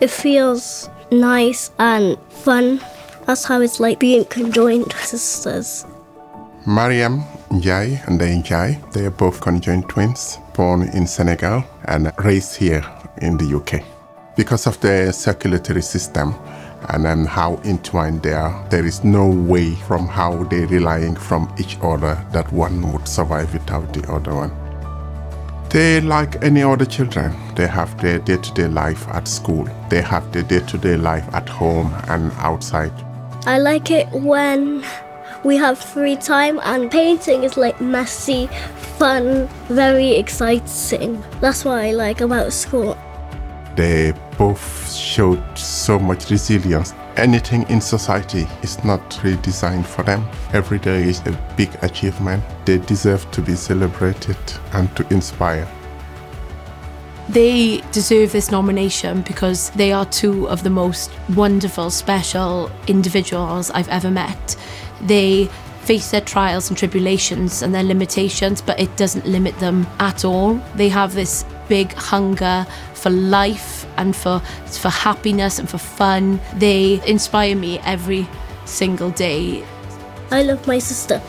It feels nice and fun. That's how it's like being conjoined sisters. Marieme and Ndeye Ndiaye, they are both conjoined twins, born in Senegal and raised here in the UK. Because of the circulatory system and how entwined they are, there is no way from how they're relying from each other that one would survive without the other one. They, like any other children, they have their day-to-day life at school. They have their day-to-day life at home and outside. I like it when we have free time and painting is like messy, fun, very exciting. That's what I like about school. They both showed so much resilience. Anything in society is not really designed for them. Every day is a big achievement. They deserve to be celebrated and to inspire. They deserve this nomination because they are two of the most wonderful, special individuals I've ever met. They face their trials and tribulations and their limitations, but it doesn't limit them at all. They have this big hunger for life and for happiness and for fun. They inspire me every single day. I love my sister.